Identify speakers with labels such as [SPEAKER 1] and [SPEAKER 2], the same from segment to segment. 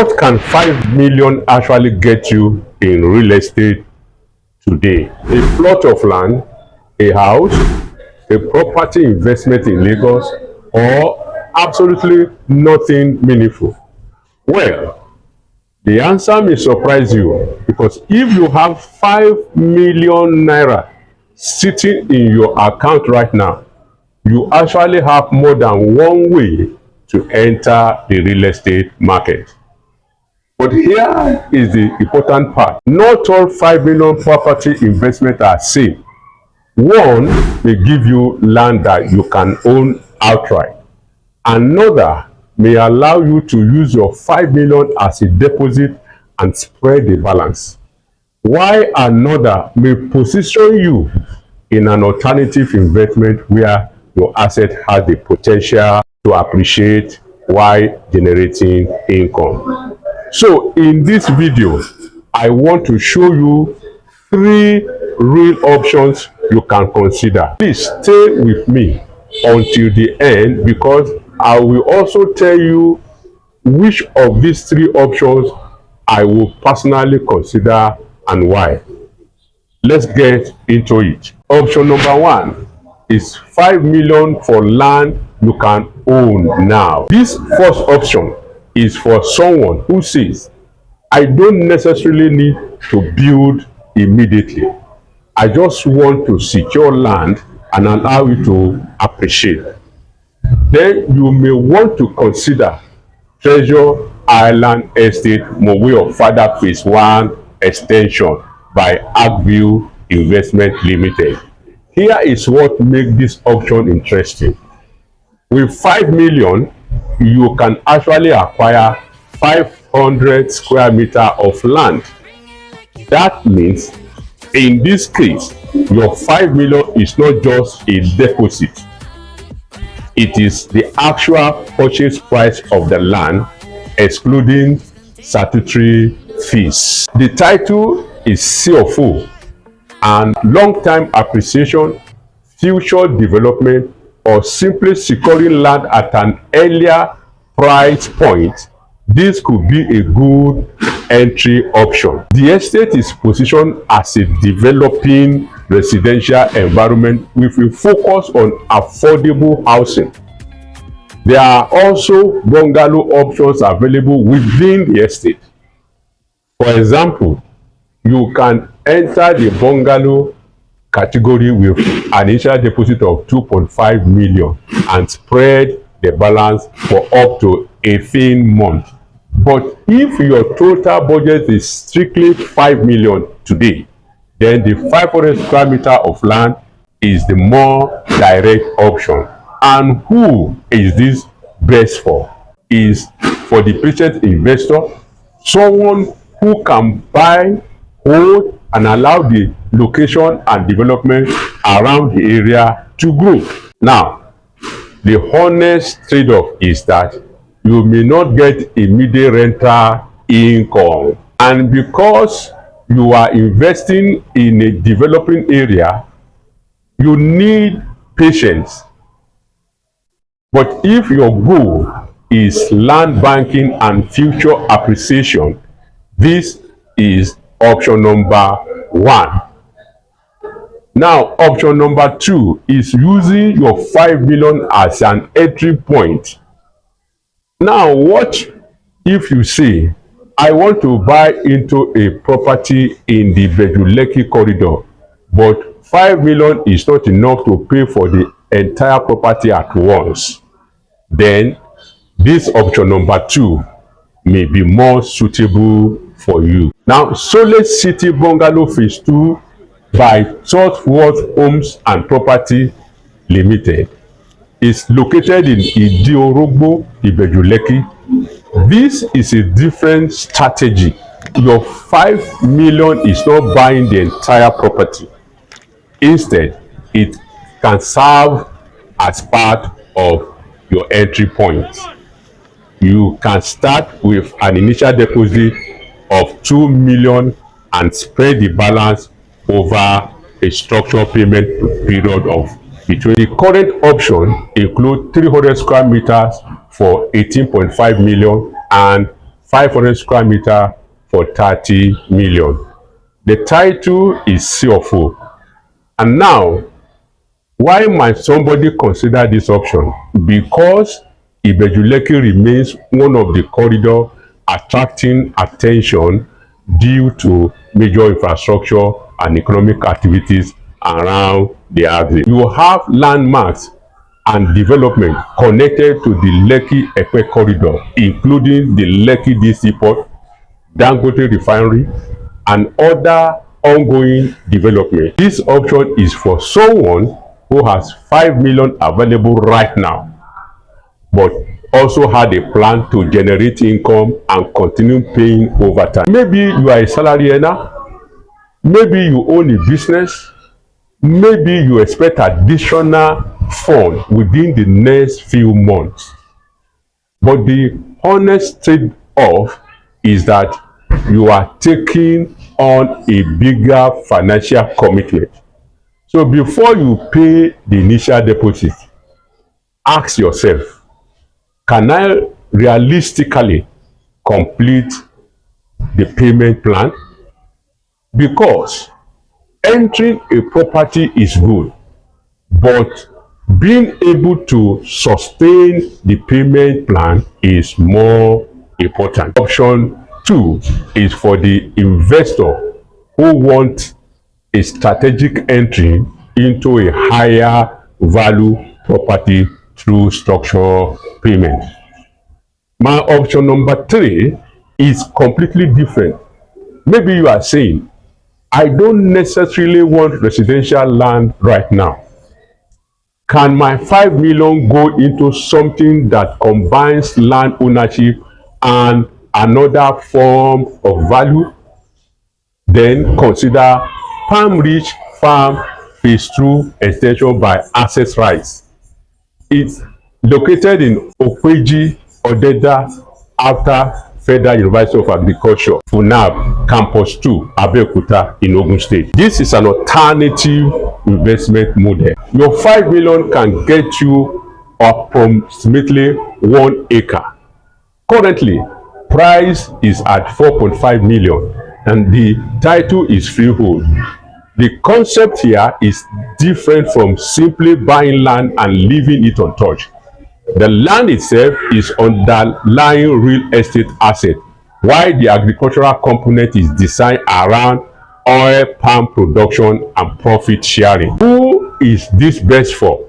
[SPEAKER 1] What can 5 million actually get you in real estate today? A plot of land, a house, a property investment in Lagos, or absolutely nothing meaningful? Well, the answer may surprise you, because if you have 5 million naira sitting in your account right now, you actually have more than one way to enter the real estate market. But here is the important part. Not all 5 million property investments are same. One may give you land that you can own outright. Another may allow you to use your 5 million as a deposit and spread the balance. While another may position you in an alternative investment where your asset has the potential to appreciate while generating income. So in this video, I want to show you 3 real options you can consider. Please stay with me until the end, because I will also tell you which of these 3 options I will personally consider and why. Let's get into it. Option number 1 is 5 million for land you can own now. This first option is for someone who says, I don't necessarily need to build immediately. I just want to secure land and allow it to appreciate. Then you may want to consider Treasure Island Estate Mowe of Fada Phase 1 extension by Agview Investment Limited. Here is what makes this option interesting. With 5 million, you can actually acquire 500 square meters of land. That means in this case, your 5 million is not just a deposit. It is the actual purchase price of the land, excluding statutory fees. The title is CFO, and long-term appreciation, future development, or simply securing land at an earlier price point. This could be a good entry option. The estate is positioned as a developing residential environment with a focus on affordable housing. There are also bungalow options available within the estate. For example, you can enter the bungalow category with an initial deposit of 2.5 million and spread the balance for up to 18 months. But if your total budget is strictly 5 million today, then the 500 square meter of land is the more direct option. And who is this best for? Is for the patient investor, someone who can buy, hold, and allow the location and development around the area to grow. Now, the honest trade-off is that you may not get immediate rental income. And because you are investing in a developing area, you need patience. But if your goal is land banking and future appreciation, this is option number 1. Now, option number 2 is using your 5 million as an entry point. Now, what if you say, I want to buy into a property in the Bejuleki corridor, but 5 million is not enough to pay for the entire property at once? Then this option number 2 may be more suitable for you. Now, Solid City Bungalow Phase 2 by Thoughtworth Homes and Property Limited is located in Idiorogbo, Ibejuleki. This is a different strategy. Your 5 million is not buying the entire property. Instead, it can serve as part of your entry point. You can start with an initial deposit of 2 million and spread the balance over a structured payment period of between. The current option include 300 square meters for 18.5 million and 500 square meter for 30 million. The title is CFO. And now, why might somebody consider this option? Because Ibeju-Lekki remains one of the corridors attracting attention due to major infrastructure and economic activities around the axis. You have landmarks and development connected to the Lekki-Epe corridor, including the Lekki DC port, Dangote refinery, and other ongoing development. This option is for someone who has 5 million available right now, but also had a plan to generate income and continue paying over time. Maybe you are a salary earner, maybe you own a business, maybe you expect additional fund within the next few months. But the honest trade-off is that you are taking on a bigger financial commitment. So before you pay the initial deposit, ask yourself, can I realistically complete the payment plan? Because entering a property is good, but being able to sustain the payment plan is more important. Option 2 is for the investor who wants a strategic entry into a higher value property through structured payment. My option number 3 is completely different. Maybe you are saying, I don't necessarily want residential land right now. Can my 5 million go into something that combines land ownership and another form of value? Then consider Palm Ridge Farm Phase 2 extension by Access Rights. It's located in Okweji, Odeda, after Federal University of Agriculture, FUNAB, Campus 2, Abeokuta in Ogun State. This is an alternative investment model. Your 5 million can get you approximately 1 acre. Currently, price is at 4.5 million and the title is freehold. The concept here is different from simply buying land and leaving it untouched. The land itself is underlying real estate asset, while the agricultural component is designed around oil palm production and profit sharing. Who is this best for?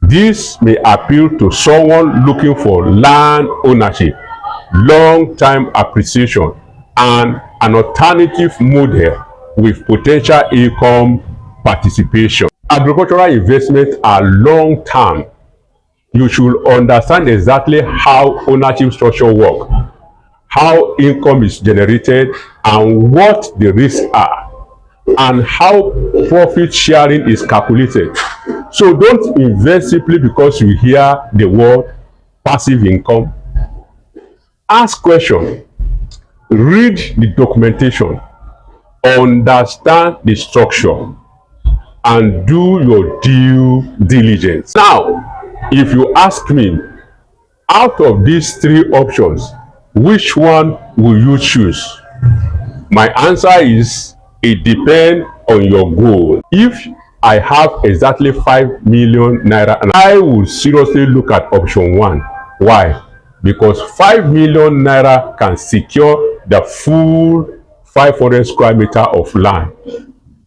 [SPEAKER 1] This may appeal to someone looking for land ownership, long-term appreciation, and an alternative model with potential income participation. Agricultural investments are long-term. You should understand exactly how ownership structure works, how income is generated, and what the risks are, and how profit sharing is calculated. So don't invest simply because you hear the word passive income. Ask questions, read the documentation, understand the structure, and do your due diligence. Now, if you ask me, out of these 3 options, which one will you choose? My answer is, it depends on your goal. If I have exactly 5 million naira, and I will seriously look at option 1. Why? Because 5 million naira can secure the full 500 square meter of land.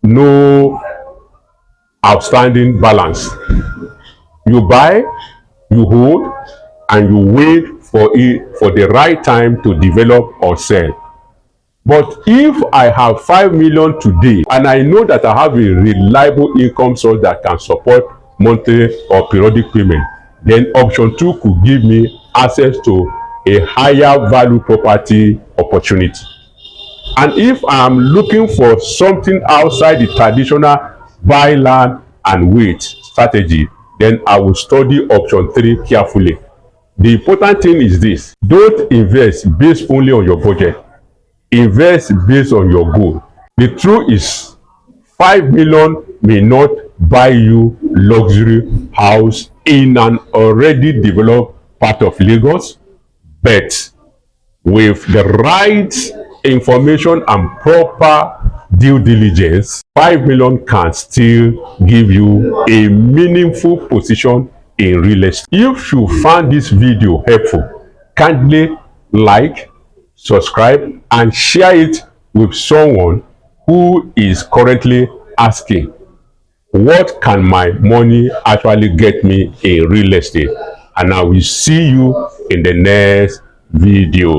[SPEAKER 1] No outstanding balance. You buy, you hold, and you wait for the right time to develop or sell. But if I have 5 million today and I know that I have a reliable income source that can support monthly or periodic payment, then option 2 could give me access to a higher value property opportunity. And if I am looking for something outside the traditional buy land and wait strategy, then I will study option 3 carefully. The important thing is this: don't invest based only on your budget. Invest based on your goal. The truth is, 5 million may not buy you luxury house in an already developed part of Lagos, but With the right information and proper due diligence, 5 million can still give you a meaningful position in real estate. If you found this video helpful, kindly like, subscribe, and share it with someone who is currently asking, what can my money actually get me in real estate? And I will see you in the next video.